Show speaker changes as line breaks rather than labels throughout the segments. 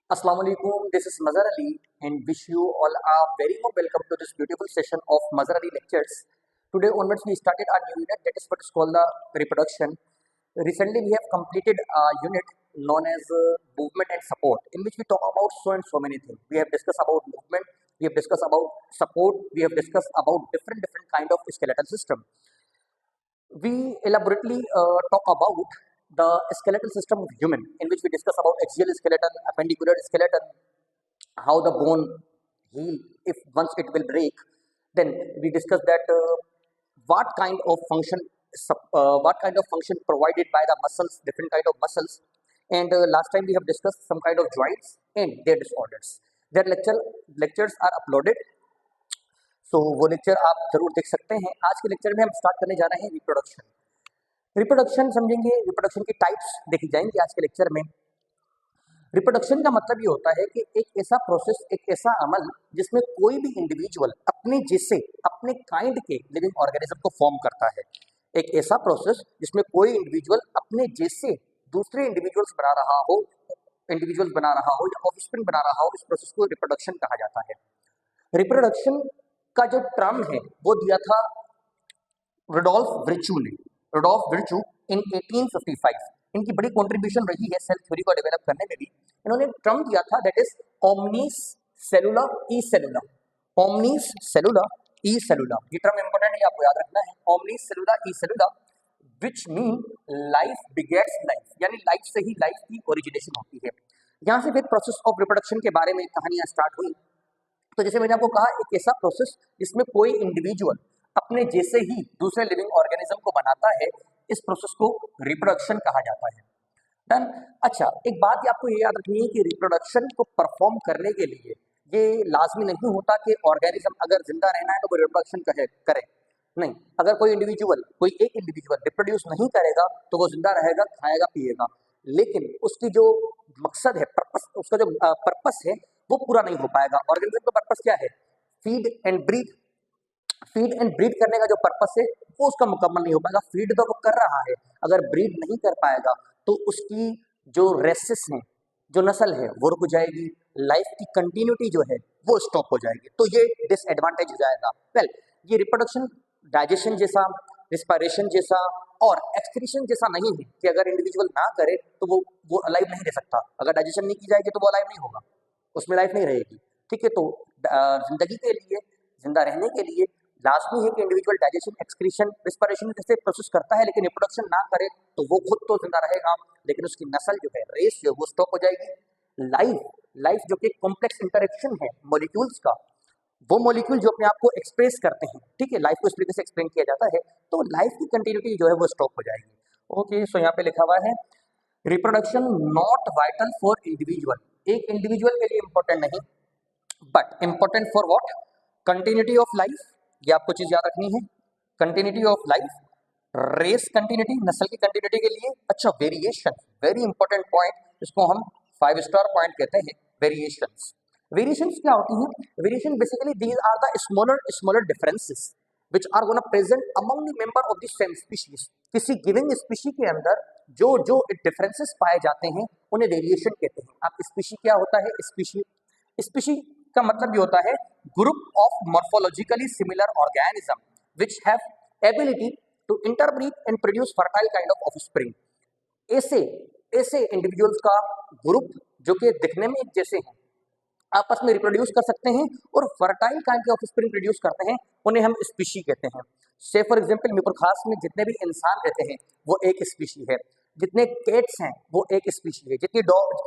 Assalamu alaikum. This is Mazhar Ali and wish you all a very warm welcome to this beautiful session of Mazhar Ali lectures. Today onwards we started our new unit, that is what is called the reproduction. Recently we have completed a unit known as movement and support, in which we talk about so and so many things. We have discussed about movement, we have discussed about support, we have discussed about different kind of skeletal system. We elaborately talk about the skeletal system of human, in which we discuss about axial skeleton, appendicular skeleton, how the bone heal if once it will break. Then we discuss that what kind of function what kind of function provided by the muscles, different kind of muscles. And last time we have discussed some kind of joints and their disorders. Their lectures are uploaded, सो वो lecture आप जरूर देख सकते हैं। आज के lecture में हम स्टार्ट करने जा रहे हैं रिप्रोडक्शन। रिप्रोडक्शन समझेंगे, रिप्रोडक्शन की टाइप्स देखी जाएंगी आज के लेक्चर में। रिप्रोडक्शन का मतलब ये होता है कि एक ऐसा प्रोसेस, एक ऐसा अमल जिसमें कोई भी इंडिविजुअल अपने जैसे, अपने काइंड के लिविंग ऑर्गेनिज्म को फॉर्म करता है। एक ऐसा प्रोसेस जिसमें कोई इंडिविजुअल अपने जैसे दूसरे इंडिविजुअल्स बना रहा हो या ऑफस्प्रिंग बना रहा हो, इस प्रोसेस को रिप्रोडक्शन कहा जाता है। रिप्रोडक्शन का जो टर्म है वो दिया था रुडोल्फ विर्चू ने, रुडोल्फ विर्चू इन 1855। इनकी बड़ी कंट्रीब्यूशन रही है सेल थ्योरी को डेवलप करने में भी। इन्होंने टर्म दिया था that is ओमनीस cellula e सेलुला, ओमनीस cellula e सेलुला। ये टर्म इंपॉर्टेंट है, आपको याद रखना है। Omnis cellula e cellula which mean life begets life, यानी लाइफ से ही लाइफ की ओरिजिनेशन होती है। यहाँ से फिर प्रोसेस ऑफ रिप्रोडक्शन के बारे में कहानियां स्टार्ट हुई। तो जैसे मैंने आपको कहा, एक ऐसा प्रोसेस जिसमें कोई इंडिविजुअल अपने जैसे ही दूसरे लिविंग ऑर्गेनिज्म को बनाता है, इस प्रोसेस को रिप्रोडक्शन कहा जाता है। डन। अच्छा, एक बात आपको ये याद रखनी है कि रिप्रोडक्शन को परफॉर्म करने के लिए ये लाजमी नहीं होता कि ऑर्गेनिज्म अगर जिंदा रहना है तो वो रिप्रोडक्शन करे। नहीं, अगर कोई एक इंडिविजुअल रिप्रोड्यूस नहीं करेगा तो वो जिंदा रहेगा, खाएगा, पिएगा, लेकिन उसकी जो मकसद है, पर्पस, उसका जो पर्पस है वो पूरा नहीं हो पाएगा। ऑर्गेनिज्म का पर्पस क्या है? Feed and breathe. Feed and breed करने का जो पर्पस है वो उसका मुकम्मल नहीं हो पाएगा। फीड तो वो कर रहा है, अगर ब्रीड नहीं कर पाएगा तो उसकी जो रेसेस है, जो नस्ल है वो रुक जाएगी, लाइफ की कंटिन्यूटी जो है वो स्टॉप हो जाएगी, तो ये डिसएडवांटेज हो जाएगा। वेल, ये रिप्रोडक्शन डाइजेशन जैसा, रिस्पायरेशन जैसा और एक्सक्रीशन जैसा नहीं है कि अगर इंडिविजुअल ना करे तो वो अलाइव नहीं रह सकता। अगर डाइजेशन नहीं की जाएगी तो वो अलाइव नहीं होगा, उसमें लाइफ नहीं रहेगी। ठीक है, तो जिंदगी के लिए, जिंदा रहने के लिए लाजमी है कि इंडिविजुअल डाइजेशन, एक्सक्रीशन, रिस्पिरेशन जैसे प्रोसेस करता है, लेकिन रिप्रोडक्शन ना करे तो वो खुद तो जिंदा रहेगा लेकिन उसकी नस्ल जो है, रेस जो है वो स्टॉप हो जाएगी। लाइफ जो कि कॉम्प्लेक्स इंटरेक्शन है मॉलिक्यूल्स का, वो मॉलिक्यूल जो अपने आप को एक्सप्रेस करते हैं, ठीक है, लाइफ को इस तरीके से एक्सप्लेन किया जाता है, तो लाइफ की कंटिन्यूटी जो है वो स्टॉप हो जाएगी। ओके, सो यहाँ पे लिखा हुआ है reproduction not vital for individual, एक इंडिविजुअल के लिए इंपॉर्टेंट नहीं, but important for what? Continuity of life. ये आपको चीज याद रखनी है, continuity of life, race continuity, नस्ल की कंटिन्यूटी के लिए। अच्छा, वेरिएशन, वेरी इंपॉर्टेंट पॉइंट, इसको हम 5 स्टार पॉइंट कहते हैं, वेरिएशंस। वेरिएशंस क्या होती हैं? Variation basically these are the smaller differences which are going to present among the member of the same species। किसी गिविंग स्पीशी के अंदर जो जो डिफरेंसेस पाए जाते हैं उन्हें वेरिएशन कहते हैं। अब स्पीशी क्या होता है? स्पीशी का मतलब ये होता है group of morphologically similar organism which have ability to interbreed and produce fertile kind of offspring. ऐसे ऐसे इंडिविजुअल्स का ग्रुप जो कि दिखने में एक जैसे हैं, आपस में रिप्रोड्यूस कर सकते हैं और फर्टाइल काइंड के ऑफस्प्रिंग प्रोड्यूस करते हैं, उन्हें हम स्पीशी कहते हैं। से फॉर एग्जांपल मिरपुर खास में जितने भी इंसान रहते हैं वो एक स्पीशी है, जितने कैट्स हैं वो एक स्पीशी है, जितने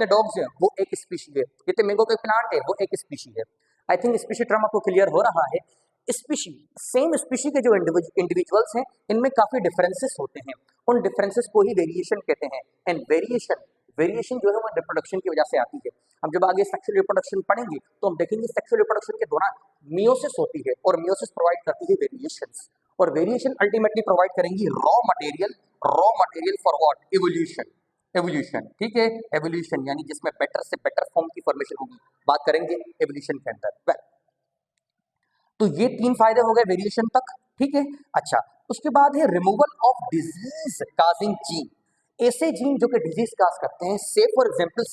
डॉग्स हैं वो एक स्पीशी है, जितने मैंगो के प्लांट है वो एक स्पीशी है। आई थिंक स्पीशी टर्म आपको क्लियर हो रहा है। स्पीशी, सेम स्पीशी के जो इंडिविजुअल्स हैं इनमें काफी डिफरेंसेस होते हैं, उन डिफरेंसेस को ही वेरिएशन कहते हैं। एंड वेरिएशन जो है वो रिप्रोडक्शन की वजह से आती है। हम जब आगे सेक्सुअल रिप्रोडक्शन पढ़ेंगे तो हम देखेंगे सेक्सुअल रिप्रोडक्शन के दौरान मियोसिस होती है और मियोसिस प्रोवाइड करती है वेरिएशंस, और वेरिएशन अल्टीमेटली प्रोवाइड करेंगी raw material for what? Evolution. ठीक है, एवोल्यूशन यानी जिसमें बेटर से बेटर फॉर्म की फॉर्मेशन होगी, बात करेंगे एवोल्यूशन के अंदर। वेल, तो ये 3 फायदे हो गए वेरिएशन तक, ठीक है। अच्छा, उसके बाद है removal of disease causing gene, ऐसे जीन जो कि डिजीज काज करते हैं। से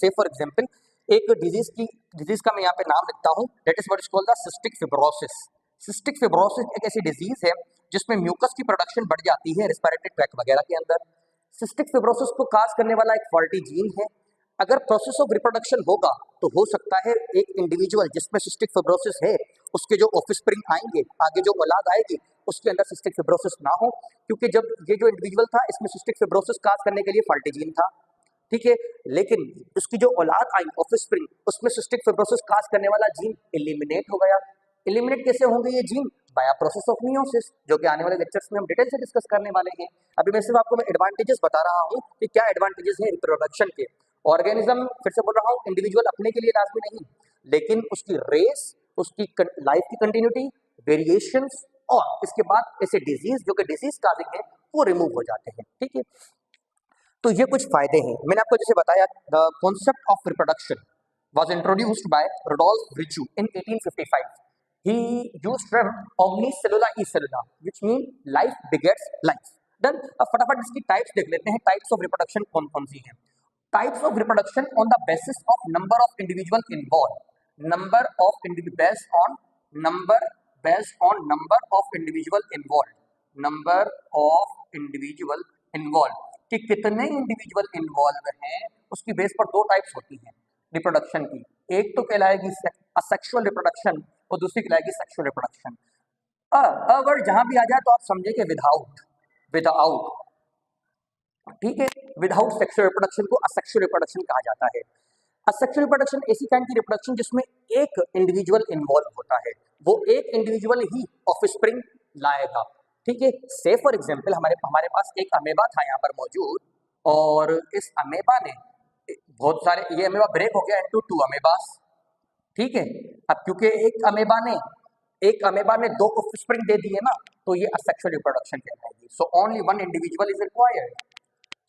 फॉर एग्जांपल एक डिजीज का मैं यहाँ पे नाम लिखता हूँ, that is what is called the cystic fibrosis. Cystic fibrosis एक ऐसी डिजीज है जिसमें म्यूकस की प्रोडक्शन बढ़ जाती है रेस्पिरेटरी ट्रैक्ट वगैरह के अंदर। सिस्टिक फिब्रोसिस को काज करने वाला एक फॉल्टी जीन है। अगर प्रोसेस ऑफ रिप्रोडक्शन होगा तो हो सकता है एक इंडिविजुअल जिसमें सिस्टिक फिब्रोसिस है उसके जो ऑफस्प्रिंग आएंगे, आगे जो औलाद आएगी, उसके अंदर सिस्टिक फिब्रोसिस ना हो, क्योंकि जब ये जो इंडिविजुअल था इसमें सिस्टिक फिब्रोसिस काज करने के लिए फॉल्टी जीन था, ठीक है। लेकिन उसकी जो औलाद आई ऑफस्प्रिंग, उसमें सिस्टिक फिब्रोसिस काज करने वाला जीन एलिमिनेट हो गया। एलिमिनेट कैसे होंगे ये gene? By process of meiosis, जो कि आने वाले लेक्चर्स में हम डिटेल से डिस्कस करने वाले हैं। अभी मैं सिर्फ आपको मैं एडवांटेजेस बता रहा हूँ कि क्या एडवांटेजेस हैं रिप्रोडक्शन के। ऑर्गेनिज्म, फिर से बोल रहा हूँ, इंडिविजुअल अपने के लिए लाजमी नहीं, लेकिन उसकी रेस, उसकी लाइफ की कंटिन्यूटी, वेरिएशंस और इसके बाद ऐसे डिजीज जो कि डिजीज काजिंग है वो रिमूव हो जाते हैं, ठीक है। तो ये कुछ फायदे हैं। मैंने आपको जैसे बताया, the concept of reproduction was introduced by Rudolf Virchow in 1855. He used term omnicellula e cellula, which mean life begets life. Then अब फटाफट इसकी टाइप्स देख लेते हैं। टाइप्स ऑफ रिप्रोडक्शन कौन कौन सी हैं? Types of reproduction on the basis of number of individual involve, number of number of individual involve, number of individual involve, कि कितने इंडिविजुअल इन्वॉल्व हैं, उसकी बेस पर दो टाइप्स होती हैं रिप्रोडक्शन की। एक तो कहलाएगी असेक्सुअल रिप्रोडक्शन और दूसरी कहलाएगी सेक्सुअल रिप्रोडक्शन। अगर जहां भी आ जाए तो आप समझे कि विदाउट विदाउट ठीक है, विदाउट सेक्सुअल रिप्रोडक्शन को असेक्सुअल रिप्रोडक्शन कहा जाता है। असेक्सुअल रिप्रोडक्शन ऐसी काइंड की रिप्रोडक्शन जिसमें एक इंडिविजुअल इन्वॉल्व होता है, वो एक इंडिविजुअल ही ऑफस्प्रिंग लाएगा, ठीक है। से फॉर एग्जांपल हमारे हमारे पास एक अमेबा था यहाँ पर मौजूद, और इस अमेबा ने बहुत सारे, ये अमेबा ब्रेक हो गया इनटू 2 अमेबास, ठीक है। अब क्योंकि एक अमेबा ने 2 ऑफस्प्रिंग दे दिए ना, तो ये असेक्सुअल रिप्रोडक्शन कहलाएगी। So only one individual is required.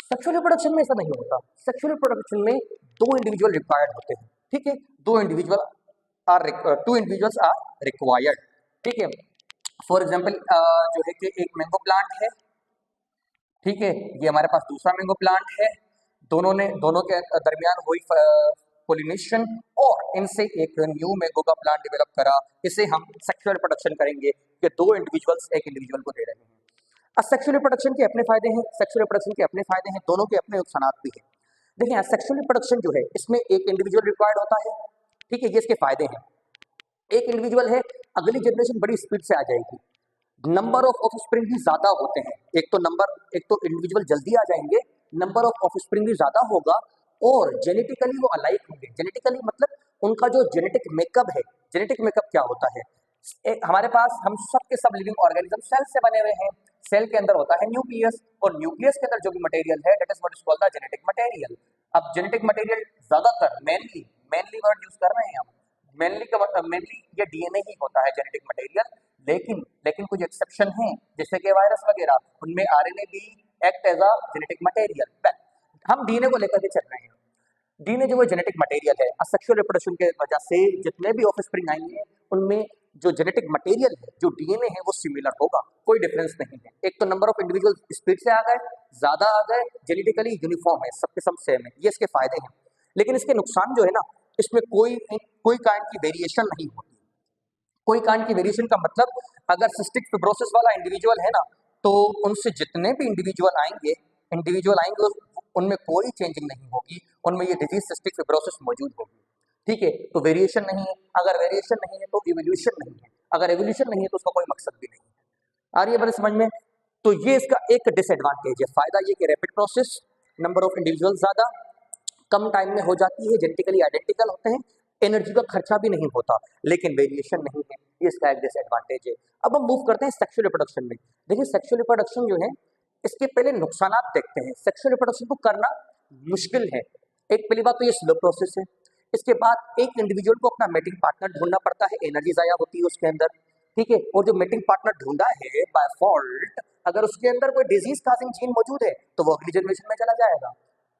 Sexual reproduction में ऐसा नहीं होता। सेक्सुअल रिप्रोडक्शन में 2 इंडिविजुअल रिक्वायर्ड होते हैं, ठीक है। 2 individual to individuals are required, ठीक है। फॉर एग्जाम्पल जो है कि एक मैंगो प्लांट है, ठीक है, ये हमारे पास दूसरा मैंगो प्लांट है, दोनों के दरमियान हुई पोलिनेशन और इनसे एक न्यू मैंगो का प्लांट डेवलप करा, इसे हम सेक्सुअल रिप्रोडक्शन करेंगे कि 2 इंडिविजुअल्स एक इंडिविजुअल को दे रहे हैं। असेक्सुअल रिप्रोडक्शन के अपने फायदे हैं, सेक्सुअल रिप्रोडक्शन के अपने फायदे हैं, दोनों के अपने नुकसानात भी हैं। देखिए असेक्सुअल रिप्रोडक्शन जो है इसमें एक इंडिविजुअल रिक्वायर्ड होता है, ठीक है, ये इसके फायदे हैं। एक इंडिविजुअल है, अगली जनरेशन बड़ी स्पीड से आ जाएगी, नंबर ऑफ ऑफस्प्रिंग भी ज्यादा होते हैं। एक तो इंडिविजुअल जल्दी आ जाएंगे, नंबर ऑफ ऑफस्प्रिंग भी ज्यादा होगा, और जेनेटिकली वो अलाइक होंगे। जेनेटिकली मतलब उनका जो जेनेटिक मेकअप है, जेनेटिक मेकअप क्या होता है, हमारे पास हम सब के सब लिविंग ऑर्गेनिज्म सेल से बने हुए हैं। सेल के अंदर होता है न्यूक्लियस, और न्यूक्लियस के अंदर जो भी मटेरियल है that is what is called the genetic material. अब जेनेटिक मटेरियल ज्यादातर मेनली वर्ड यूज कर रहे हैं हम, मेनली ये डीएनए ही होता है जेनेटिक मटेरियल, लेकिन कुछ एक्सेप्शन हैं, जैसे कि वायरस वगैरह, उनमें आरएनए भी act as a genetic material. हम डीएनए को लेकर के चल रहे हैं। डीएनए जो है जेनेटिक मटेरियल है। असेक्सुअल रिप्रोडक्शन के वजह से जितने भी ऑफस्प्रिंग आएंगे उनमें जो जेनेटिक मटेरियल है, जो डीएनए है, वो सिमिलर होगा, कोई डिफरेंस नहीं है। एक तो नंबर ऑफ इंडिविजुअल स्पीड से आ गए, ज्यादा आ गए, जेनेटिकली यूनिफॉर्म है, सबके सब सेम है, ये इसके फायदे हैं। लेकिन इसके नुकसान जो है ना, इसमें कोई काइंड की वेरिएशन नहीं होती। कोई काइंड की वेरिएशन का मतलब, अगर सिस्टिक फिब्रोसिस वाला इंडिविजुअल है ना, तो उनसे जितने भी इंडिविजुअल आएंगे उनमें कोई चेंजिंग नहीं होगी, उनमें ये डिजीज सिस्टिक फिब्रोसिस मौजूद होगी, ठीक है। तो वेरिएशन नहीं है, अगर वेरिएशन नहीं है तो इवोल्यूशन नहीं है, अगर एवोल्यूशन नहीं है तो उसका कोई मकसद भी नहीं है। आ रही है बात समझ में? तो ये इसका एक डिसएडवांटेज है। फायदा ये कि rapid process, number of individual ज्यादा, कम टाइम में हो जाती है, जेनेटिकली आइडेंटिकल होते हैं, एनर्जी का खर्चा भी नहीं होता, लेकिन वेरिएशन नहीं है, ये इसका एक डिसएडवांटेज है। अब हम मूव करते हैं सेक्सुअल रिप्रोडक्शन में। देखिए सेक्सुअल रिप्रोडक्शन जो है, इसके पहले नुकसानात देखते हैं। सेक्सुअल रिप्रोडक्शन को करना मुश्किल है। एक पहली बात तो ये स्लो प्रोसेस है। इसके बाद एक इंडिविजुअल को अपना मेटिंग पार्टनर ढूंढना पड़ता है, एनर्जी जाया होती है उसके अंदर, ठीक है। और जो मेटिंग पार्टनर ढूंढा है बाय फॉल्ट, अगर उसके अंदर कोई डिजीज काजिंग जीन मौजूद है तो वो अगली जनरेशन में चला जाएगा,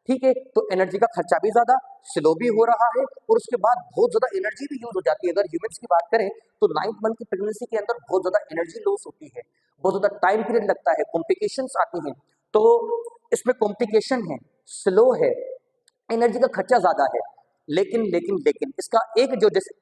ठीक है। तो एनर्जी का खर्चा भी ज्यादा, स्लो भी हो रहा है, और उसके बाद बहुत ज्यादा एनर्जी भी यूज हो जाती है। अगर ह्यूमंस की बात करें तो 9th मंथ की प्रेगनेंसी के अंदर बहुत ज्यादा एनर्जी लॉस होती है, बहुत ज्यादा टाइम पीरियड लगता है, कॉम्प्लिकेशंस आती हैं। तो इसमें कॉम्प्लिकेशन है, स्लो है, एनर्जी का खर्चा ज्यादा है। लेकिन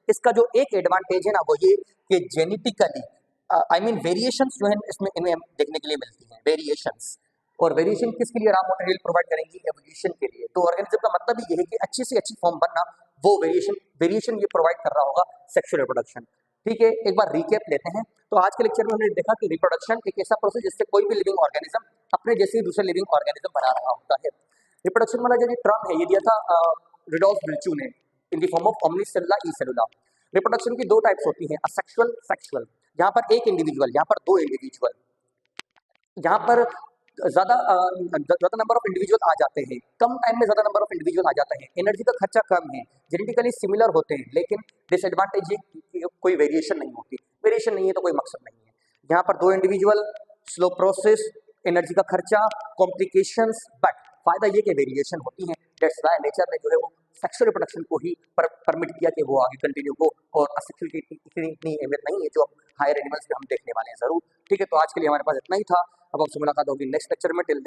इसका जो एक एडवांटेज है ना, वो ये कि जेनेटिकली आई मीन वेरिएशंस जो है इसमें इन्हें हम देखने के लिए मिलती हैं, वेरिएशंस। और वेरिएशन किसके लिए? रॉ मटेरियल प्रोवाइड करेंगी एवोल्यूशन के लिए। तो ऑर्गेनिज्म का मतलब ही ये है कि अच्छी से अच्छी फॉर्म बनना, वो वेरिएशन ये प्रोवाइड कर रहा होगा सेक्सुअल रिप्रोडक्शन। ठीक है, एक बार रिकैप लेते हैं। तो आज के लेक्चर में हमने देखा कि रिप्रोडक्शन एक ऐसा प्रोसेस जिससे कोई भी लिविंग ऑर्गेनिज्म अपने जैसे दूसरे लिविंग ऑर्गेनिज्म बना रहा होता है। रिप्रोडक्शन वाला जो टर्म है ये दिया था रिडोल्फ विल्चू ने in the form of omnis cellula e cellula. Reproduction की दो टाइप्स होती हैं, असेक्सुअल, सेक्सुअल। जहां पर एक इंडिविजुअल, यहाँ पर दो इंडिविजुअल, जहां पर ज्यादा नंबर ऑफ इंडिविजुअल आ जाते हैं, कम टाइम में ज्यादा नंबर ऑफ इंडिविजुअल आ जाते हैं, एनर्जी का खर्चा कम है, जेनेटिकली सिमिलर होते हैं, लेकिन डिसएडवांटेज ये कि कोई वेरिएशन नहीं होती। वेरिएशन नहीं है तो कोई मकसद नहीं है। यहाँ पर दो इंडिविजुअल, स्लो प्रोसेस, एनर्जी का खर्चा, कॉम्प्लिकेशंस, बट फायदा ये कि वेरिएशन होती है। दैट्स व्हाई नेचर ने जो है वो सेक्सुअल रिप्रोडक्शन को ही परमिट किया कि वो आगे कंटिन्यू हो, और असेक्सुअल की इतनी अहमियत नहीं है जो अब हायर एनिमल्स में हम देखने वाले हैं जरूर। ठीक है, तो आज के लिए हमारे पास इतना ही था। अब आपसे मुलाकात होगी नेक्स्ट लेक्चर में। टिल